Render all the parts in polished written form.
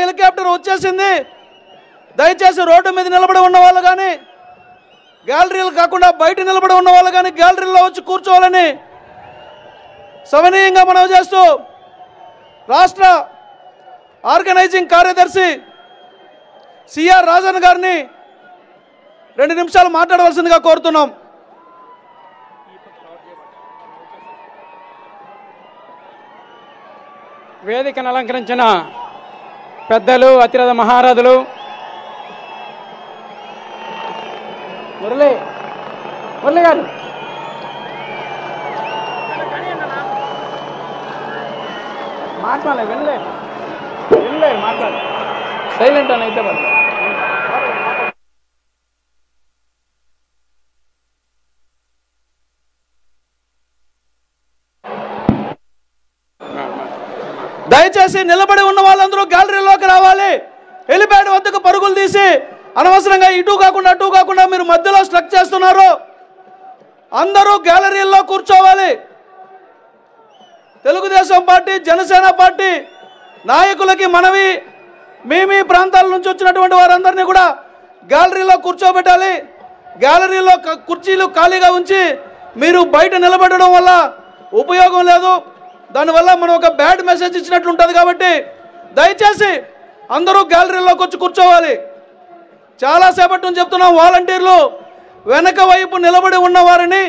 Helicopter వచ్చేసింది, దయచేసి road మీద నిలబడి ఉన్న వాళ్ళు కానీ, గ్యాలరీలు కాకుండా బయట నిలబడి ఉన్న వాళ్ళు కానీ గ్యాలరీలో వచ్చి కూర్చోవాలని సవినీయంగా మనవి చేస్తూ రాష్ట్ర ఆర్గనైజింగ్ కార్యదర్శి సిఆర్ రాజన్ గారిని 2 నిమిషాలు మాట్లాడవలసిందిగా కోరుతున్నాం. వేదికను అలంకరించిన పెద్దలు, అతిరథ మహారథులు, మురళి గారు, మాట్లాడలే వినలే మాట్లాడు, సైలెంట్ అని అయితే పడదు. దయచేసి నిలబడి ఉన్న వాళ్ళందరూ గ్యాలరీలోకి రావాలి. హెలిప్యాడ్ వద్దకు పరుగులు తీసి అనవసరంగా ఇటు కాకుండా అటు కాకుండా మీరు మధ్యలో స్ట్రక్ చేస్తున్నారు. అందరూ గ్యాలరీల్లో కూర్చోవాలి. తెలుగుదేశం పార్టీ, జనసేన పార్టీ నాయకులకి మనవి, మీ ప్రాంతాల నుంచి వచ్చినటువంటి వారందరినీ కూడా గ్యాలరీలో కూర్చోబెట్టాలి. గ్యాలరీలో కుర్చీలు ఖాళీగా ఉంచి మీరు బయట నిలబడడం వల్ల ఉపయోగం లేదు. దానివల్ల మనం ఒక బ్యాడ్ మెసేజ్ ఇచ్చినట్లు ఉంటుంది. కాబట్టి దయచేసి అందరూ గ్యాలరీలోకి వచ్చి కూర్చోవాలి. చాలాసేపటి నుంచి చెప్తున్నాం, వాలంటీర్లు వెనక వైపు నిలబడి ఉన్న వారిని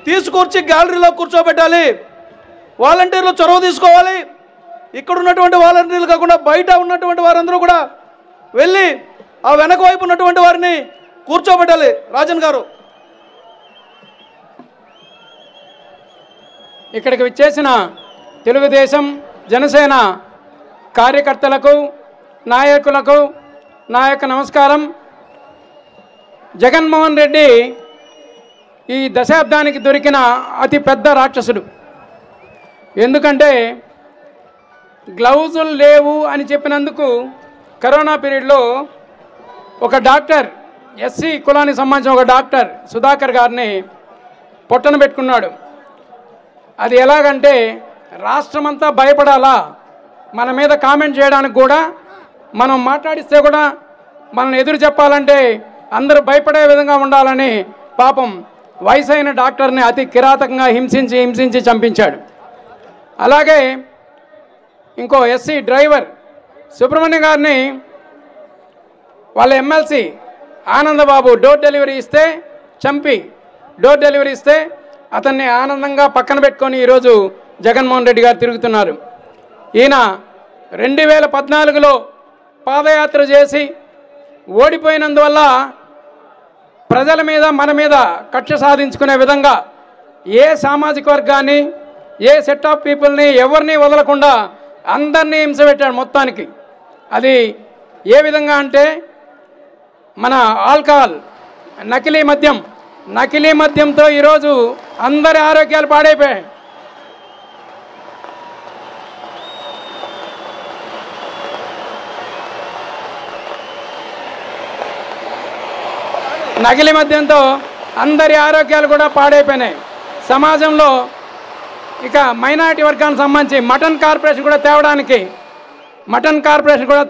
తీసుకొచ్చి గ్యాలరీలో కూర్చోబెట్టాలి. వాలంటీర్లు చొరవ తీసుకోవాలి. ఇక్కడ ఉన్నటువంటి వాలంటీర్లు కాకుండా బయట ఉన్నటువంటి వారందరూ కూడా వెళ్ళి ఆ వెనక వైపు ఉన్నటువంటి వారిని కూర్చోబెట్టాలి. రాజన్ గారు, ఇక్కడికి విచ్చేసిన తెలుగుదేశం, జనసేన కార్యకర్తలకు, నాయకులకు నా యొక్క నమస్కారం. జగన్మోహన్ రెడ్డి ఈ దశాబ్దానికి దొరికిన అతి పెద్ద రాక్షసుడు. ఎందుకంటే గ్లౌజులు లేవు అని చెప్పినందుకు కరోనా పీరియడ్లో ఒక డాక్టర్, ఎస్సీ కులానికి సంబంధించిన ఒక డాక్టర్ సుధాకర్ గారిని పొట్టన పెట్టుకున్నాడు. అది ఎలాగంటే రాష్ట్రమంతా భయపడాలా, మన మీద కామెంట్ చేయడానికి కూడా, మనం మాట్లాడిస్తే కూడా మనం ఎదురు చెప్పాలంటే అందరూ భయపడే విధంగా ఉండాలని పాపం వయసైన డాక్టర్ని అతి కిరాతకంగా హింసించి చంపించాడు. అలాగే ఇంకో ఎస్సీ డ్రైవర్ సుబ్రహ్మణ్యం గారిని వాళ్ళ ఎమ్మెల్సీ ఆనందబాబు డోర్ డెలివరీ ఇస్తే చంపి, డోర్ డెలివరీ ఇస్తే అతన్ని ఆనందంగా పక్కన పెట్టుకొని ఈరోజు జగన్మోహన్ రెడ్డి గారు తిరుగుతున్నారు. ఈయన 2014లో పాదయాత్ర చేసి ఓడిపోయినందువల్ల ప్రజల మీద, మన మీద కక్ష సాధించుకునే విధంగా ఏ సామాజిక వర్గాన్ని, ఏ సెట్ ఆఫ్ పీపుల్ని, ఎవరిని వదలకుండా అందరినీ హింసపెట్టాడు మొత్తానికి. అది ఏ విధంగా అంటే మన ఆల్కహాల్, నకిలీ మద్యంతో ఈరోజు అందరి ఆరోగ్యాలు పాడైపోయాయి. నకిలీ మద్యంతో అందరి ఆరోగ్యాలు కూడా పాడైపోయినాయి. సమాజంలో ఇక మైనారిటీ వర్గానికి సంబంధించి మటన్ కార్పొరేషన్ కూడా తేవడానికి, మటన్ కార్పొరేషన్ కూడా